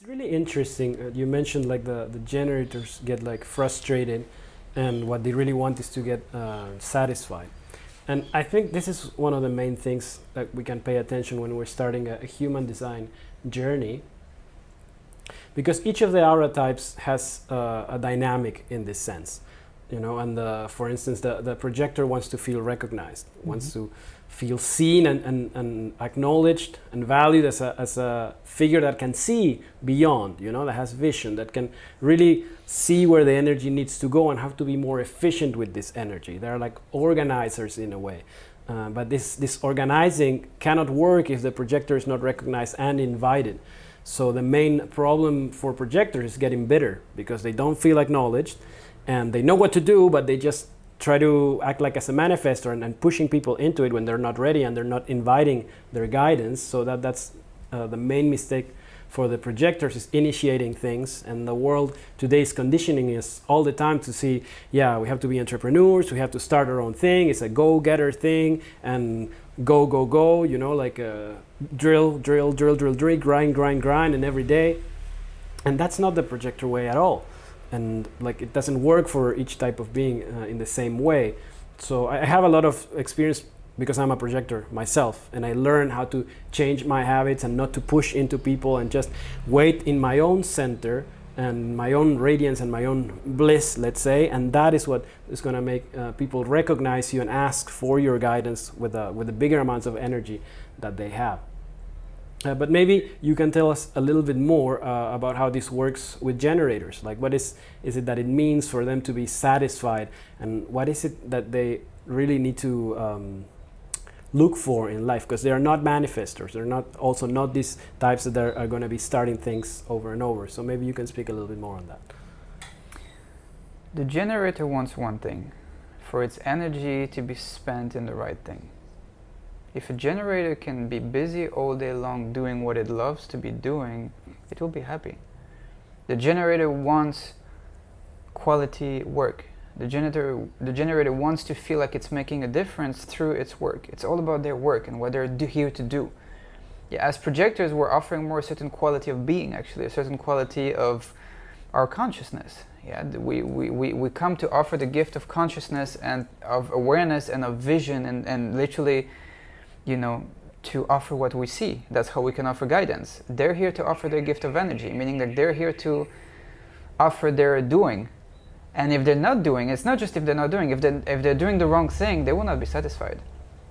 really interesting. You mentioned like the generators get like frustrated, and what they really want is to get satisfied. And I think this is one of the main things that we can pay attention when we're starting a human design journey, because each of the aura types has a dynamic in this sense, you know. And for instance, the projector wants to feel recognized, wants to feel seen and acknowledged and valued as a figure that can see beyond, you know, that has vision, that can really see where the energy needs to go and have to be more efficient with this energy. They're like organizers in a way. But this organizing cannot work if the projector is not recognized and invited. So the main problem for projectors is getting bitter because they don't feel acknowledged, and they know what to do, but they just try to act like as a manifestor and pushing people into it when they're not ready and they're not inviting their guidance. So that's the main mistake for the projectors, is initiating things. And the world today's conditioning is all the time to see, yeah, we have to be entrepreneurs, we have to start our own thing, it's a go-getter thing, and go, you know, like drill, grind, and every day. And that's not the projector way at all. And like it doesn't work for each type of being in the same way. So I have a lot of experience because I'm a projector myself, and I learned how to change my habits and not to push into people and just wait in my own center and my own radiance and my own bliss, let's say. And that is what is going to make people recognize you and ask for your guidance with the bigger amounts of energy that they have. But maybe you can tell us a little bit more about how this works with generators. Like, what is it that it means for them to be satisfied, and what is it that they really need to look for in life? Because they are not manifestors. They're not these types that are going to be starting things over and over. So maybe you can speak a little bit more on that. The generator wants one thing: for its energy to be spent in the right thing. If a generator can be busy all day long doing what it loves to be doing, it will be happy. The generator wants quality work. The generator wants to feel like it's making a difference through its work. It's all about their work and what they're here to do. Yeah, as projectors, we're offering more a certain quality of being, actually, a certain quality of our consciousness. Yeah, we come to offer the gift of consciousness and of awareness and of vision and literally, you know, to offer what we see. That's how we can offer guidance. They're here to offer their gift of energy, meaning that they're here to offer their doing. And if they're not doing, it's not just if they're not doing, if they're doing the wrong thing, they will not be satisfied.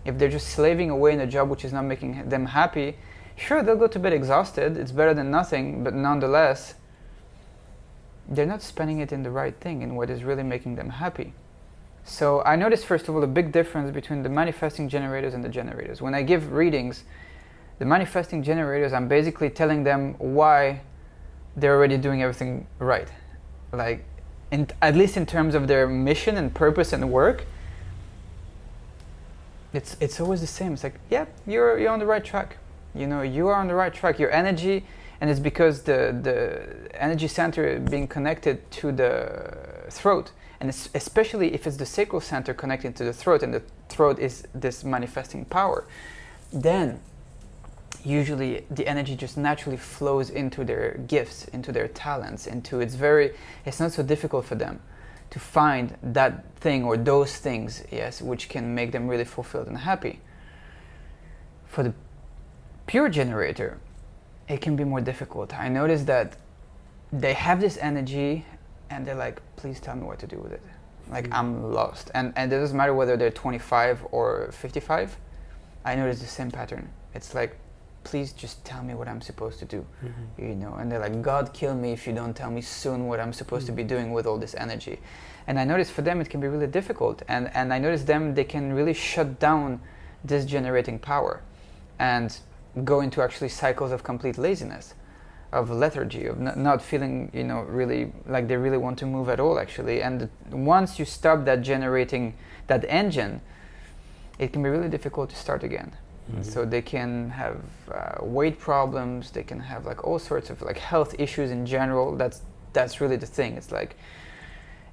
If they're just slaving away in a job which is not making them happy, sure, they'll go to bed exhausted, it's better than nothing, but nonetheless, they're not spending it in the right thing, in what is really making them happy. So I noticed, first of all, a big difference between the manifesting generators and the generators. When I give readings, the manifesting generators, I'm basically telling them why they're already doing everything right. Like, at least in terms of their mission and purpose and work, it's always the same. It's like, yeah, you're on the right track. You know, you are on the right track. Your energy, and it's because the energy center being connected to the throat, and especially if it's the sacral center connected to the throat, and the throat is this manifesting power, then usually the energy just naturally flows into their gifts, into their talents, it's not so difficult for them to find that thing or those things, yes, which can make them really fulfilled and happy. For the pure generator, it can be more difficult. I noticed that they have this energy and they're like, please tell me what to do with it. Like, I'm lost. And it doesn't matter whether they're 25 or 55. I noticed the same pattern. It's like, please just tell me what I'm supposed to do. You know, and they're like, God, kill me if you don't tell me soon what I'm supposed to be doing with all this energy. And I noticed for them it can be really difficult. And I noticed they can really shut down this generating power and go into actually cycles of complete laziness, of lethargy, of not feeling, you know, really like they really want to move at all, actually. And once you stop that generating, that engine, it can be really difficult to start again. So they can have weight problems, they can have like all sorts of like health issues in general. That's really the thing. It's like,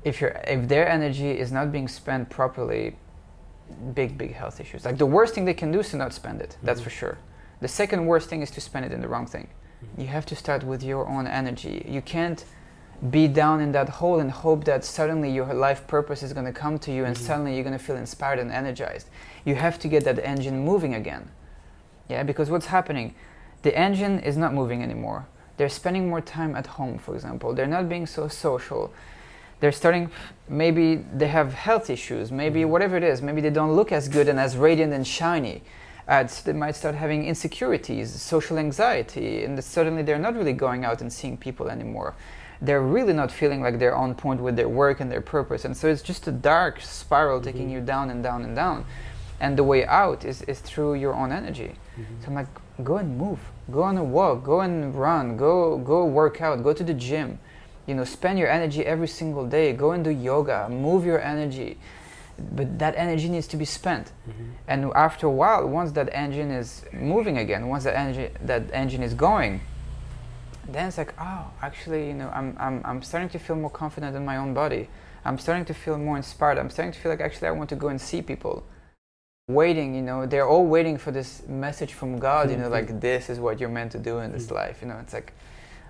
if their energy is not being spent properly, big health issues. Like, the worst thing they can do is to not spend it, that's for sure. The second worst thing is to spend it in the wrong thing. You have to start with your own energy. You can't be down in that hole and hope that suddenly your life purpose is going to come to you and suddenly you're going to feel inspired and energized. You have to get that engine moving again. Yeah, because what's happening? The engine is not moving anymore. They're spending more time at home, for example. They're not being so social. They're starting, maybe they have health issues, maybe whatever it is, maybe they don't look as good and as radiant and shiny. They might start having insecurities, social anxiety, and suddenly they're not really going out and seeing people anymore. They're really not feeling like they're on point with their work and their purpose. And so it's just a dark spiral taking you down and down and down. And the way out is through your own energy. So I'm like, go and move, go on a walk, go and run, go work out, go to the gym. You know, spend your energy every single day, go and do yoga, move your energy. But that energy needs to be spent. And after a while, once that engine is moving again, once that engine is going, then it's like, oh, actually, you know, I'm starting to feel more confident in my own body. I'm starting to feel more inspired. I'm starting to feel like actually I want to go and see people. Waiting, you know, they're all waiting for this message from God, you know, like this is what you're meant to do in this life. You know, it's like,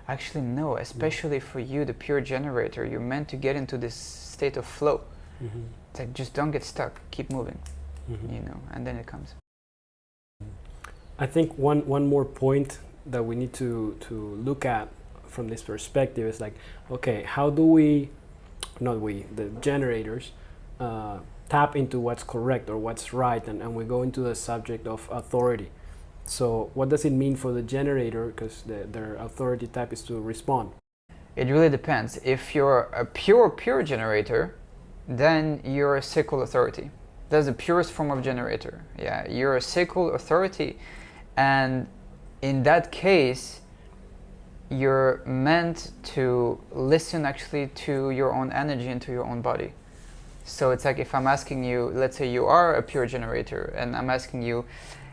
actually no, especially for you, the pure generator, you're meant to get into this state of flow. It's like, just don't get stuck, keep moving, you know, and then it comes. I think one more point that we need to look at from this perspective is like, okay, how do we, not we, the generators, tap into what's correct or what's right, and we go into the subject of authority. So what does it mean for the generator, because their authority type is to respond? It really depends. If you're a pure generator, then you're a sacral authority. That's the purest form of generator. Yeah, you're a sacral authority, and in that case, you're meant to listen actually to your own energy and to your own body. So it's like if I'm asking you, let's say you are a pure generator, and I'm asking you,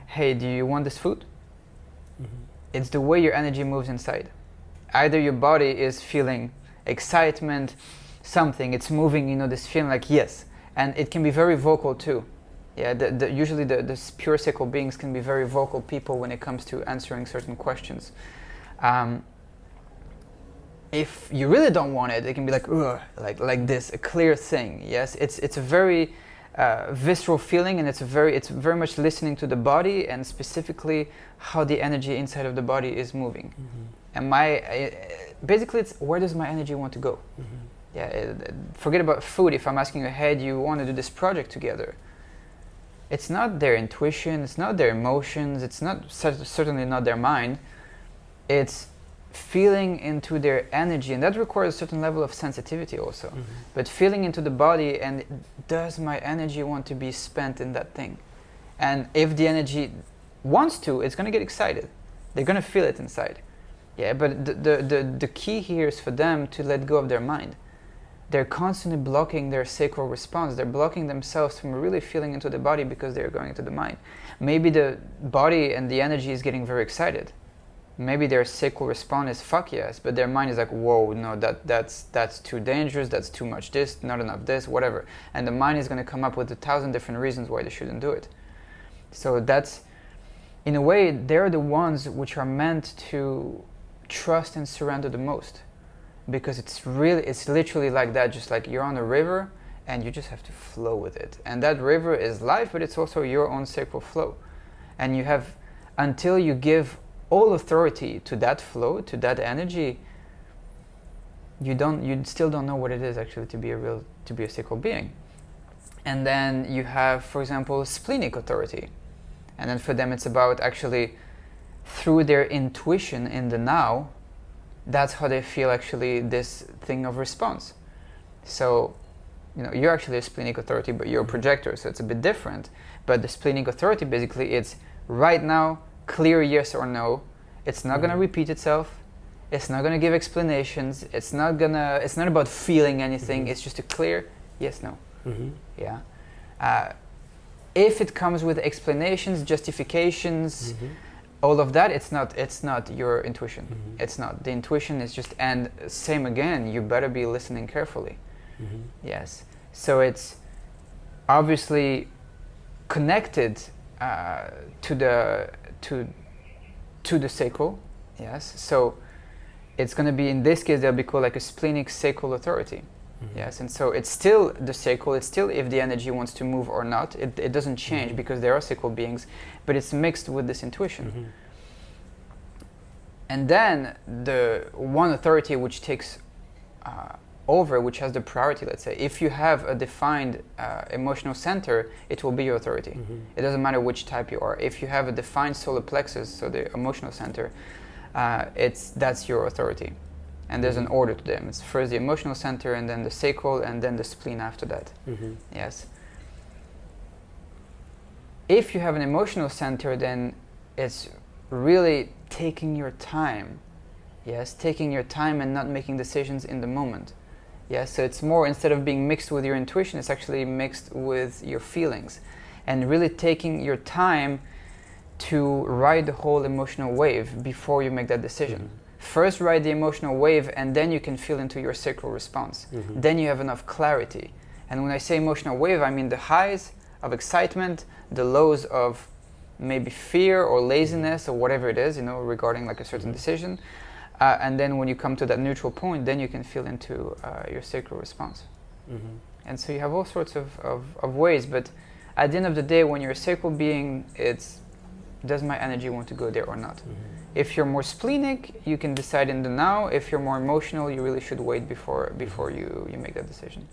hey, do you want this food? It's the way your energy moves inside. Either your body is feeling excitement, something, it's moving, you know, this feeling like yes, and it can be very vocal too. Yeah, usually the pure sacral beings can be very vocal people when it comes to answering certain questions. If you really don't want it, it can be like, ugh, like this, a clear thing. Yes, it's a very visceral feeling, and it's very much listening to the body and specifically how the energy inside of the body is moving. And basically, it's where does my energy want to go? Yeah, forget about food. If I'm asking you, hey, do you want to do this project together? It's not their intuition, it's not their emotions, it's not certainly not their mind. It's feeling into their energy, and that requires a certain level of sensitivity also. But feeling into the body, and does my energy want to be spent in that thing? And if the energy wants to, it's going to get excited. They're going to feel it inside. Yeah, but the key here is for them to let go of their mind. They're constantly blocking their sacral response. They're blocking themselves from really feeling into the body because they're going into the mind. Maybe the body and the energy is getting very excited. Maybe their sacral response is fuck yes, but their mind is like, whoa, no, that's too dangerous, that's too much this, not enough this, whatever. And the mind is going to come up with 1,000 different reasons why they shouldn't do it. So that's, in a way, they're the ones which are meant to trust and surrender the most. Because it's literally like that, just like you're on a river and you just have to flow with it. And that river is life, but it's also your own sacral flow. And you have, until you give all authority to that flow, to that energy, you still don't know what it is actually to be a sacral being. And then you have, for example, splenic authority. And then for them it's about actually, through their intuition in the now, that's how they feel actually this thing of response. So, you know, you're actually a splenic authority, but you're a projector, so it's a bit different. But the splenic authority, basically, it's right now, clear yes or no. It's not going to repeat itself. It's not going to give explanations. It's not about feeling anything. It's just a clear yes, no. Yeah. If it comes with explanations, justifications, all of that, it's not your intuition. It's not. The intuition is just, and same again, you better be listening carefully. Yes. So it's obviously connected to the sacral, Yes, so it's going to be, in this case, they'll be called like a splenic sacral authority. Yes, and so it's still the sacral, it's still if the energy wants to move or not. It doesn't change because they are sacral beings, but it's mixed with this intuition. And then the one authority which takes over, which has the priority, let's say, if you have a defined emotional center, it will be your authority. It doesn't matter which type you are. If you have a defined solar plexus, so the emotional center, that's your authority. And there's an order to them. It's first the emotional center, and then the sacral, and then the spleen after that. Yes. If you have an emotional center, then it's really taking your time. Yes, taking your time and not making decisions in the moment. Yes, so it's more, instead of being mixed with your intuition, it's actually mixed with your feelings. And really taking your time to ride the whole emotional wave before you make that decision. First ride the emotional wave, and then you can feel into your sacral response. Then you have enough clarity. And when I say emotional wave, I mean the highs of excitement, the lows of maybe fear or laziness or whatever it is, regarding like a certain decision. And then when you come to that neutral point, then you can feel into your sacral response. And so you have all sorts of ways, but at the end of the day, when you're a sacral being, it's, does my energy want to go there or not? If you're more splenic, you can decide in the now. If you're more emotional, you really should wait before you make that decision.